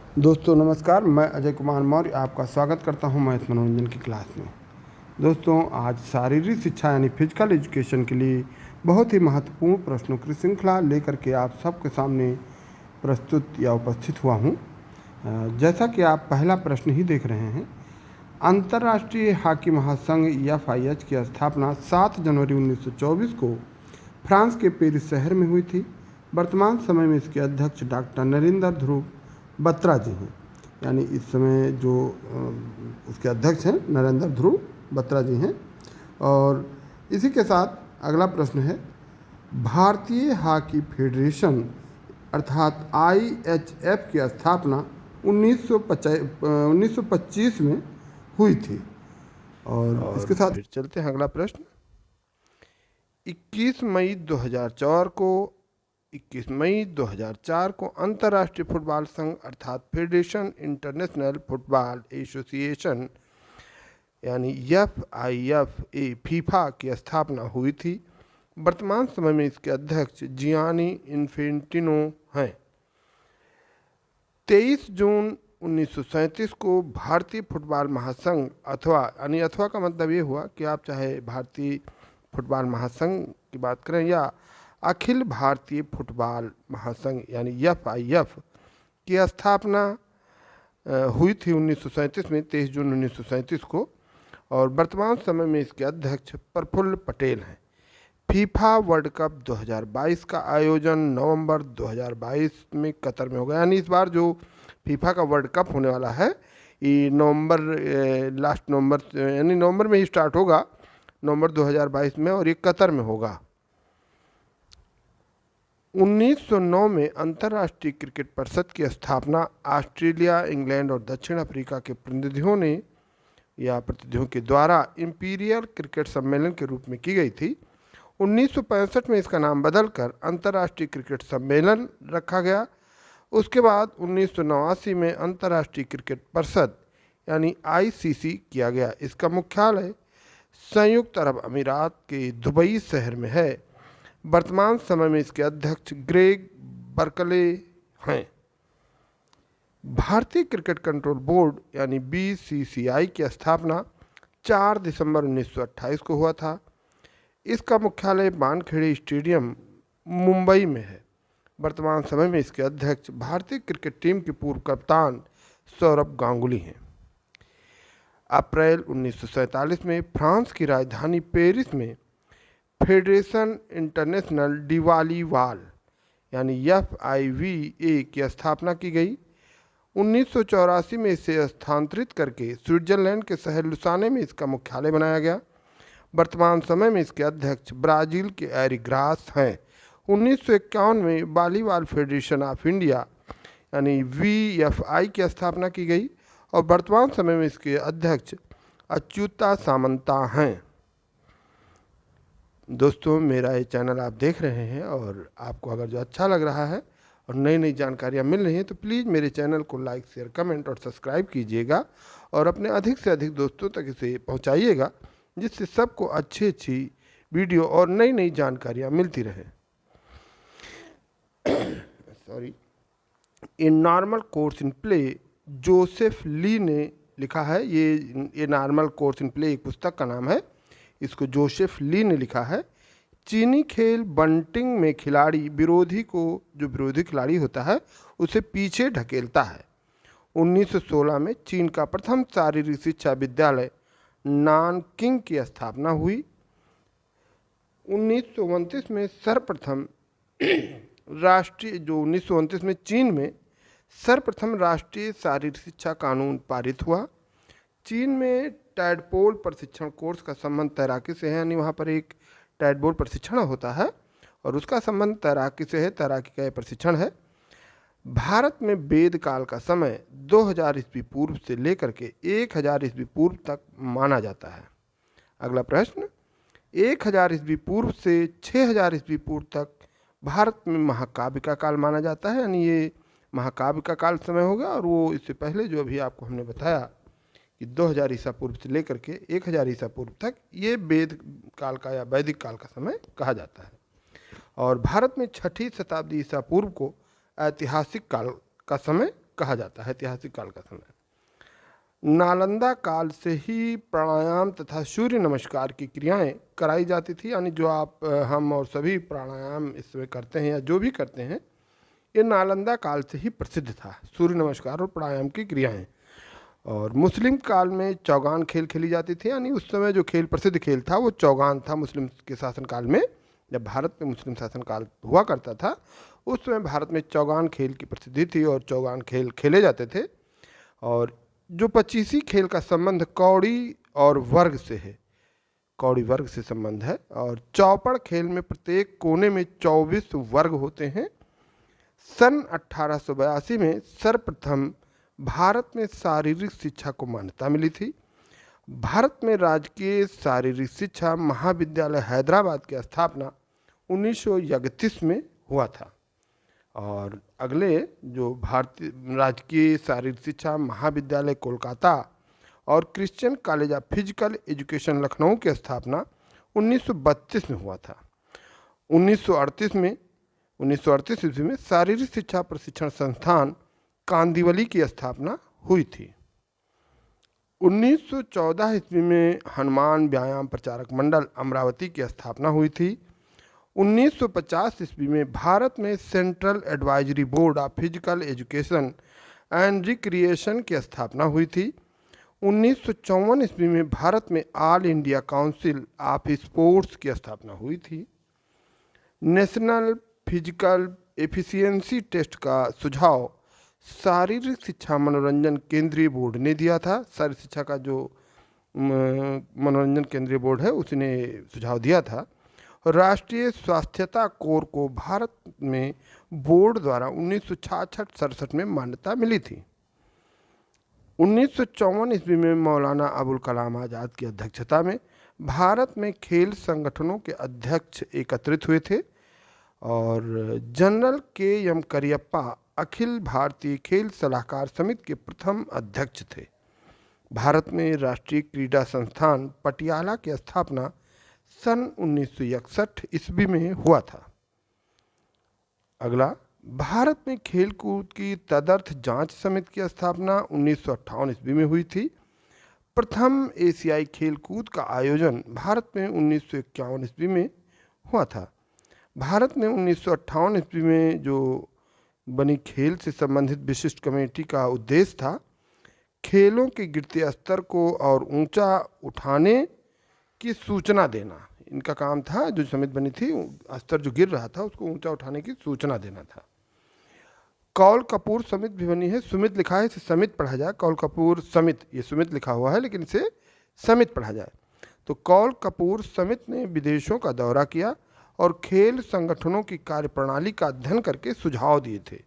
दोस्तों नमस्कार, मैं अजय कुमार मौर्य आपका स्वागत करता हूं मैथ मनोरंजन की क्लास में। दोस्तों आज शारीरिक शिक्षा यानी फिजिकल एजुकेशन के लिए बहुत ही महत्वपूर्ण प्रश्नों की श्रृंखला लेकर के आप सबके सामने प्रस्तुत या उपस्थित हुआ हूं। जैसा कि आप पहला प्रश्न ही देख रहे हैं, अंतर्राष्ट्रीय हॉकी महासंघ FIH की स्थापना 7 जनवरी 1924 को फ्रांस के पेरिस शहर में हुई थी। वर्तमान समय में इसके अध्यक्ष डॉक्टर नरेंद्र ध्रुव बत्रा जी हैं, यानी इस समय जो उसके अध्यक्ष हैं नरेंद्र ध्रुव बत्रा जी हैं। और इसी के साथ अगला प्रश्न है, भारतीय हॉकी फेडरेशन अर्थात IHF की स्थापना 1925 में हुई थी। और इसके साथ फिर चलते हैं अगला प्रश्न। 21 मई 2004 को अंतर्राष्ट्रीय फुटबॉल संघ अर्थात फेडरेशन इंटरनेशनल फुटबॉल एसोसिएशन यानी FIFA फीफा की स्थापना हुई थी। वर्तमान समय में इसके अध्यक्ष जियानी इन्फेंटिनो हैं। 23 जून 1937 को भारतीय फुटबॉल महासंघ अथवा का मतलब ये हुआ कि आप चाहे भारतीय फुटबॉल महासंघ की बात करें या अखिल भारतीय फुटबॉल महासंघ यानी FIF की स्थापना हुई थी 1937 में, 23 जून 1937 को। और वर्तमान समय में इसके अध्यक्ष प्रफुल्ल पटेल हैं। फीफा वर्ल्ड कप 2022 का आयोजन नवंबर 2022 में कतर में होगा, यानी इस बार जो फीफा का वर्ल्ड कप होने वाला है ये लास्ट नवंबर यानी नवंबर में ही स्टार्ट होगा, नवंबर 2022 में, और ये कतर में होगा। 1909 में अंतर्राष्ट्रीय क्रिकेट परिषद की स्थापना ऑस्ट्रेलिया, इंग्लैंड और दक्षिण अफ्रीका के प्रतिनिधियों के द्वारा इंपीरियल क्रिकेट सम्मेलन के रूप में की गई थी। 1965 में इसका नाम बदलकर अंतर्राष्ट्रीय क्रिकेट सम्मेलन रखा गया। उसके बाद 1989 में अंतर्राष्ट्रीय क्रिकेट परिषद यानी ICC किया गया। इसका मुख्यालय संयुक्त अरब अमीरात के दुबई शहर में है। वर्तमान समय में इसके अध्यक्ष ग्रेग बर्कले हैं। भारतीय क्रिकेट कंट्रोल बोर्ड यानी BCCI की स्थापना 4 दिसंबर 1928 को हुआ था। इसका मुख्यालय वानखेड़े स्टेडियम मुंबई में है। वर्तमान समय में इसके अध्यक्ष भारतीय क्रिकेट टीम के पूर्व कप्तान सौरभ गांगुली हैं। अप्रैल 1947 में फ्रांस की राजधानी पेरिस में फेडरेशन इंटरनेशनल डी वॉलीबॉल यानी FIVA की स्थापना की गई। 1984 में इसे स्थानांतरित करके स्विट्जरलैंड के शहर लुसाने में इसका मुख्यालय बनाया गया। वर्तमान समय में इसके अध्यक्ष ब्राज़ील के एरिग्रास हैं। 1951 में वॉलीबॉल फेडरेशन ऑफ इंडिया यानी VFI की स्थापना की गई और वर्तमान समय में इसके अध्यक्ष अच्युता सामंता हैं। दोस्तों मेरा ये चैनल आप देख रहे हैं और आपको अगर जो अच्छा लग रहा है और नई नई जानकारियाँ मिल रही हैं तो प्लीज़ मेरे चैनल को लाइक, शेयर, कमेंट और सब्सक्राइब कीजिएगा और अपने अधिक से अधिक दोस्तों तक इसे पहुंचाइएगा, जिससे सबको अच्छी अच्छी वीडियो और नई नई जानकारियाँ मिलती रहें। Sorry. A normal course in play Joseph Lee ने लिखा है। ये नॉर्मल कोर्स इन प्ले एक पुस्तक का नाम है, इसको जोसेफ ली ने लिखा है। चीनी खेल बंटिंग में खिलाड़ी विरोधी खिलाड़ी होता है उसे पीछे ढकेलता है। 1916 में चीन का प्रथम शारीरिक शिक्षा विद्यालय नानकिंग की स्थापना हुई। 1929 में सर्वप्रथम चीन में सर्वप्रथम राष्ट्रीय शारीरिक शिक्षा कानून पारित हुआ। चीन में टैडपोल प्रशिक्षण कोर्स का संबंध तैराकी से है, यानी वहाँ पर एक टैडपोल प्रशिक्षण होता है और उसका संबंध तैराकी से है, तैराकी का यह प्रशिक्षण है। भारत में वेद काल का समय 2000 ईस्वी पूर्व से लेकर के 1000 ईस्वी पूर्व तक माना जाता है। अगला प्रश्न, 1000 ईस्वी पूर्व से 6000 ईस्वी पूर्व तक भारत में महाकाव्य का काल माना जाता है, यानी ये महाकाव्य का काल समय होगा। और वो इससे पहले जो अभी आपको हमने बताया कि 2000 ईसा पूर्व से लेकर के 1000 ईसा पूर्व तक ये वेद काल का या वैदिक काल का समय कहा जाता है। और भारत में 6ठी शताब्दी ईसा पूर्व को ऐतिहासिक काल का समय कहा जाता है ऐतिहासिक काल का समय। नालंदा काल से ही प्राणायाम तथा सूर्य नमस्कार की क्रियाएं कराई जाती थी, यानी जो आप हम और सभी प्राणायाम इसमें करते हैं या जो भी करते हैं, ये नालंदा काल से ही प्रसिद्ध था, सूर्य नमस्कार और प्राणायाम की क्रियाएं। और मुस्लिम काल में चौगान खेल खेली जाती थी, यानी उस समय जो खेल प्रसिद्ध खेल था वो चौगान था। मुस्लिम के शासनकाल में, जब भारत में मुस्लिम शासनकाल हुआ करता था, उस समय भारत में चौगान खेल की प्रसिद्धि थी और चौगान खेल खेले जाते थे। और जो पचीसी खेल का संबंध कौड़ी और वर्ग से है, कौड़ी वर्ग से संबंध है। और चौपड़ खेल में प्रत्येक कोने में 24 वर्ग होते हैं। सन 1882 में सर्वप्रथम भारत में शारीरिक शिक्षा को मान्यता मिली थी। भारत में राजकीय शारीरिक शिक्षा महाविद्यालय हैदराबाद की स्थापना 1931 में हुआ था। और अगले जो भारतीय राजकीय शारीरिक शिक्षा महाविद्यालय कोलकाता और Christian college of physical education Lucknow की स्थापना 1932 में हुआ था। 1938 ईस्वी में शारीरिक शिक्षा प्रशिक्षण संस्थान कांदिवली की स्थापना हुई थी। 1914 ईस्वी में हनुमान व्यायाम प्रचारक मंडल अमरावती की स्थापना हुई थी। 1950 ईस्वी में भारत में central advisory board of physical education and recreation की स्थापना हुई थी। 1954 ईस्वी में भारत में all India council of sports की स्थापना हुई थी। नेशनल फिजिकल एफिशिएंसी टेस्ट का सुझाव शारीरिक शिक्षा मनोरंजन केंद्रीय बोर्ड ने दिया था। शारीरिक शिक्षा का जो मनोरंजन केंद्रीय बोर्ड है उसने सुझाव दिया था। राष्ट्रीय स्वास्थ्यता कोर को भारत में बोर्ड द्वारा 1966-67 में मान्यता मिली थी। 1954 ईस्वी में मौलाना अबुल कलाम आज़ाद की अध्यक्षता में भारत में खेल संगठनों के अध्यक्ष एकत्रित हुए थे और जनरल के.एम. करियप्पा अखिल भारतीय खेल सलाहकार समिति के प्रथम अध्यक्ष थे। भारत में राष्ट्रीय क्रीड़ा संस्थान पटियाला की स्थापना सन 1961 ईस्वी में हुआ था। अगला, भारत में खेल कूद की तदर्थ जांच समिति की स्थापना 1958 ईस्वी में हुई थी। प्रथम एशियाई खेल कूद का आयोजन भारत में 1951 ईस्वी में हुआ था। भारत में 1958 ईस्वी में जो बनी खेल से संबंधित विशिष्ट कमेटी का उद्देश्य था खेलों के गिरते स्तर को और ऊंचा उठाने की सूचना देना। इनका काम था, जो समिति बनी थी, स्तर जो गिर रहा था उसको ऊंचा उठाने की सूचना देना था। कौल कपूर समिति भी बनी है। सुमित लिखा है, इसे समित पढ़ा जाए। कौल कपूर समित, ये सुमित लिखा हुआ है लेकिन इसे समित पढ़ा जाए। तो कौल कपूर समिति ने विदेशों का दौरा किया और खेल संगठनों की कार्यप्रणाली का अध्ययन करके सुझाव दिए थे।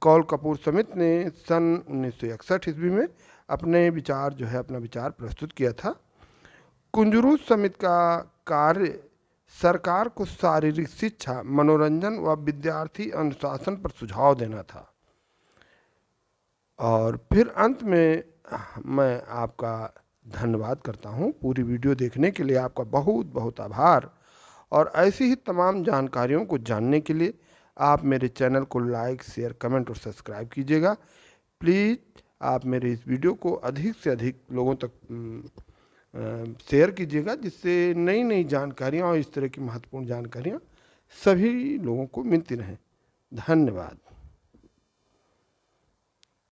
कौल कपूर समिति ने सन 1961 ईस्वी में अपना विचार प्रस्तुत किया था। कुंजरू समिति का कार्य सरकार को शारीरिक शिक्षा, मनोरंजन व विद्यार्थी अनुशासन पर सुझाव देना था। और फिर अंत में मैं आपका धन्यवाद करता हूँ। पूरी वीडियो देखने के लिए आपका बहुत बहुत आभार। और ऐसी ही तमाम जानकारियों को जानने के लिए आप मेरे चैनल को लाइक, शेयर, कमेंट और सब्सक्राइब कीजिएगा। प्लीज़ आप मेरे इस वीडियो को अधिक से अधिक लोगों तक शेयर कीजिएगा, जिससे नई नई जानकारियाँ और इस तरह की महत्वपूर्ण जानकारियाँ सभी लोगों को मिलती रहें। धन्यवाद।